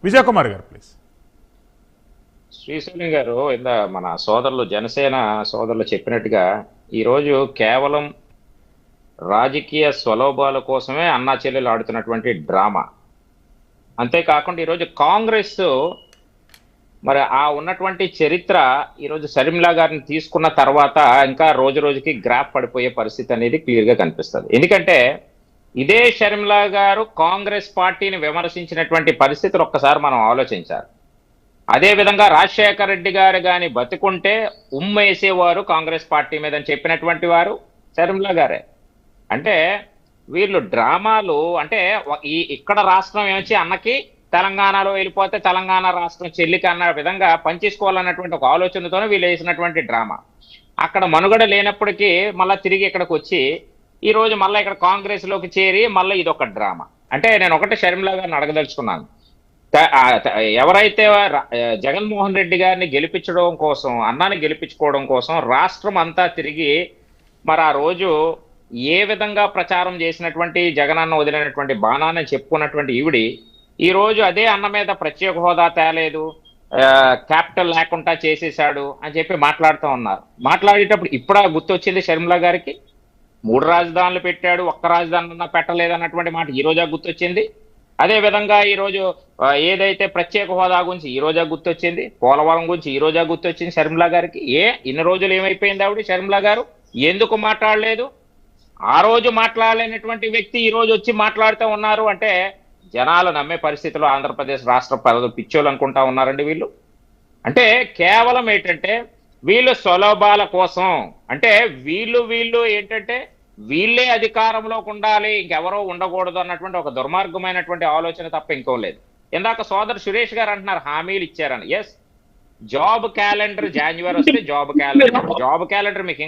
విజయ్ కుమార్ గారు ప్లీజ్. శ్రీశైలం గారు మన సోదరులు జనసేన సోదరులు చెప్పినట్టుగా ఈరోజు కేవలం రాజకీయ స్వలోభాల కోసమే అన్నా చెల్లెలు ఆడుతున్నటువంటి డ్రామా. అంతేకాకుండా ఈరోజు కాంగ్రెస్ మరి ఆ ఉన్నటువంటి చరిత్ర ఈరోజు షర్మిలా గారిని తీసుకున్న తర్వాత ఇంకా రోజు రోజుకి గ్రాఫ్ పడిపోయే పరిస్థితి అనేది క్లియర్ గా కనిపిస్తుంది. ఎందుకంటే ఇదే షర్మిలా గారు కాంగ్రెస్ పార్టీని విమర్శించినటువంటి పరిస్థితులు ఒక్కసారి మనం ఆలోచించాలి. అదే విధంగా రాజశేఖర రెడ్డి గారు కానీ బతుకుంటే ఉమ్మేసేవారు కాంగ్రెస్ పార్టీ మీద అని చెప్పినటువంటి వారు షర్మిలా గారే. అంటే వీళ్ళు డ్రామాలు అంటే ఇక్కడ రాష్ట్రం ఏమొచ్చి అన్నకి తెలంగాణలో వెళ్ళిపోతే తెలంగాణ రాష్ట్రం చెల్లికి అన్న విధంగా పనిచేసుకోవాలన్నటువంటి ఒక ఆలోచనతోనే వీళ్ళు వేసినటువంటి డ్రామా. అక్కడ మనుగడ లేనప్పటికీ మళ్ళీ తిరిగి ఇక్కడికి వచ్చి ఈ రోజు మళ్ళీ ఇక్కడ కాంగ్రెస్ లోకి చేరి మళ్ళీ ఇదొక డ్రామా. అంటే నేను ఒకటి షర్మిలా గారిని అడగదలుచుకున్నాను. ఎవరైతే జగన్మోహన్ రెడ్డి గారిని గెలిపించడం కోసం అన్నాన్ని గెలిపించుకోవడం కోసం రాష్ట్రం అంతా తిరిగి మరి ఆ రోజు ఏ విధంగా ప్రచారం చేసినటువంటి జగనన్న వదిలినటువంటి బాణాన్ని చెప్పుకున్నటువంటి ఈవిడి ఈ రోజు అదే అన్న మీద ప్రత్యేక హోదా తేలేదు, క్యాపిటల్ లేకుండా చేసేశాడు అని చెప్పి మాట్లాడుతూ ఉన్నారు. మాట్లాడేటప్పుడు ఇప్పుడు గుర్తొచ్చింది షర్మిలా గారికి 3 రాజధానులు పెట్టాడు, ఒక్క రాజధాని పెట్టలేదు అన్నటువంటి మాట ఈ రోజా గుర్తొచ్చింది. అదే విధంగా ఈ రోజు ఏదైతే ప్రత్యేక హోదా గురించి ఈ రోజా గుర్తొచ్చింది, పోలవరం గురించి ఈ రోజా గుర్తొచ్చింది షర్మిలా గారికి. ఇన్ని రోజులు ఏమైపోయింది ఆవిడ షర్మిలా గారు? ఎందుకు మాట్లాడలేదు? ఆ రోజు మాట్లాడలేనటువంటి వ్యక్తి ఈ రోజు వచ్చి మాట్లాడుతూ ఉన్నారు అంటే జనాలు నమ్మే పరిస్థితిలో ఆంధ్రప్రదేశ్ రాష్ట్ర ప్రజలు పిచ్చోళ్ళు అనుకుంటా ఉన్నారండి వీళ్ళు. అంటే కేవలం ఏంటంటే వీళ్ళు స్వలాభాల కోసం, అంటే వీళ్ళు ఏంటంటే వీళ్ళే అధికారంలోకి ఉండాలి, ఇంకెవరో ఉండకూడదు అన్నటువంటి ఒక దుర్మార్గమైనటువంటి ఆలోచన తప్ప ఇంకో లేదు. ఇందాక సోదరు సురేష్ గారు అంటున్నారు హామీలు ఇచ్చారని. ఎస్, జాబ్ క్యాలెండర్ జనవరి వస్తే జాబ్ క్యాలెండర్ మీకు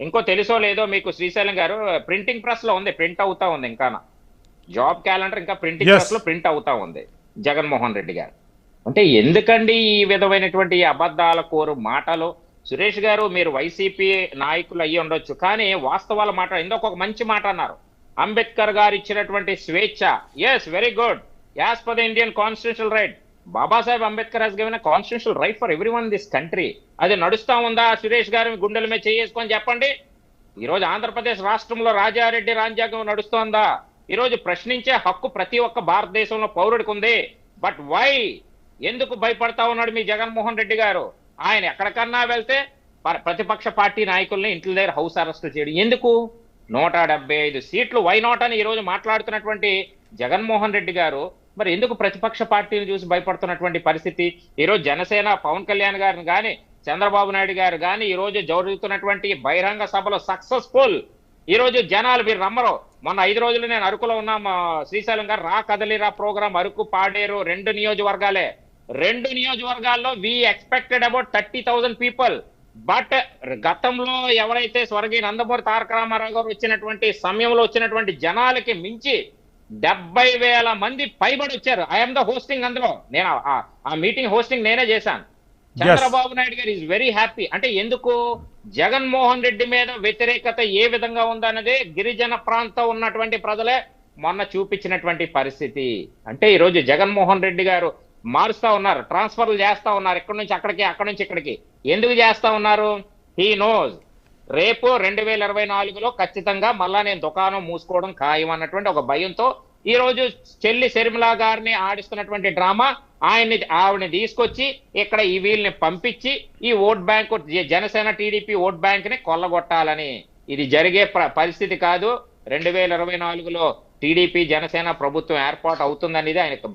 ఇంకా తెలుసో లేదో మీకు శ్రీశైలం గారు, ప్రింటింగ్ ప్రెస్ లో ఉంది, ప్రింట్ అవుతా ఉంది. ఇంకా జాబ్ క్యాలెండర్ ఇంకా ప్రింటింగ్ ప్రెస్ లో ప్రింట్ అవుతా ఉంది జగన్మోహన్ రెడ్డి గారు. అంటే ఎందుకండి ఈ విధమైనటువంటి అబద్ధాల కోరు మాటలు? సురేష్ గారు, మీరు వైసీపీ నాయకులు అయ్యి ఉండొచ్చు, కానీ వాస్తవాల మాట ఇంకొక మంచి మాట అన్నారు. అంబేద్కర్ గారు ఇచ్చినటువంటి స్వేచ్ఛ, yes, very good, as per the Indian constitutional right. Babasaheb Ambedkar has given constitutional right for everyone this country. అది నడుస్తా ఉందా? సురేష్ గారు గుండెల మీద చేసుకొని చెప్పండి. ఈరోజు ఆంధ్రప్రదేశ్ రాష్ట్రంలో రాజారెడ్డి రాజ్యాంగం నడుస్తోందా? ఈరోజు ప్రశ్నించే హక్కు ప్రతి ఒక్క భారతదేశంలో పౌరుడికి ఉంది. బట్ వై, ఎందుకు భయపడతా ఉన్నాడు మీ జగన్మోహన్ రెడ్డి గారు? ఆయన ఎక్కడికన్నా వెళ్తే ప్రతిపక్ష పార్టీ నాయకుల్ని ఇంట్లో దగ్గర హౌస్ అరెస్ట్ చేయడం ఎందుకు? 175 సీట్లు వై నాట్ అని ఈరోజు మాట్లాడుతున్నటువంటి జగన్మోహన్ రెడ్డి గారు మరి ఎందుకు ప్రతిపక్ష పార్టీని చూసి భయపడుతున్నటువంటి పరిస్థితి? ఈరోజు జనసేన పవన్ కళ్యాణ్ గారిని కానీ చంద్రబాబు నాయుడు గారు కానీ ఈరోజు జరుగుతున్నటువంటి బహిరంగ సభలో సక్సెస్ఫుల్. ఈరోజు జనాలు మీరు నమ్మరు, మొన్న 5 రోజులు నేను అరకులో ఉన్నా, శ్రీశైలం గారు రా కదలిరా ప్రోగ్రాం అరకు పాడేరు 2 నియోజకవర్గాలే. 2 నియోజకవర్గాల్లో we expected about 30,000 people. But గతంలో ఎవరైతే స్వర్గీయ నందమూరి తారక రామారావు గారు వచ్చినటువంటి సమయంలో వచ్చినటువంటి జనాలకి మించి 70,000 మంది పైబడి వచ్చారు. ఐఎమ్ ద హోస్టింగ్, అందులో నేను ఆ మీటింగ్ హోస్టింగ్ నేనే చేశాను. చంద్రబాబు నాయుడు గారు ఈజ్ వెరీ హ్యాపీ. అంటే ఎందుకు? జగన్మోహన్ రెడ్డి మీద వ్యతిరేకత ఏ విధంగా ఉందన్నదే గిరిజన ప్రాంతం ఉన్నటువంటి ప్రజలే మొన్న చూపించినటువంటి పరిస్థితి. అంటే ఈరోజు జగన్మోహన్ రెడ్డి గారు మారుస్తా ఉన్నారు, ట్రాన్స్ఫర్లు చేస్తా ఉన్నారు, ఇక్కడి నుంచి అక్కడికి, అక్కడి నుంచి ఇక్కడికి. ఎందుకు చేస్తా ఉన్నారు? హీ నోస్ రేపు 2024లో ఖచ్చితంగా మళ్ళా నేను దుకాణం మూసుకోవడం ఖాయం అన్నటువంటి ఒక భయంతో ఈ రోజు చెల్లి షర్మిలా గారిని ఆడిస్తున్నటువంటి డ్రామా. ఆవిడని తీసుకొచ్చి ఇక్కడ ఈ వీళ్ళని పంపించి ఈ vote bank Janasena TDP vote bank ని కొల్లగొట్టాలని. ఇది జరిగే పరిస్థితి కాదు. 2024లో టీడీపీ జనసేన ప్రభుత్వం ఏర్పాటు అవుతుందనేది ఆయనకు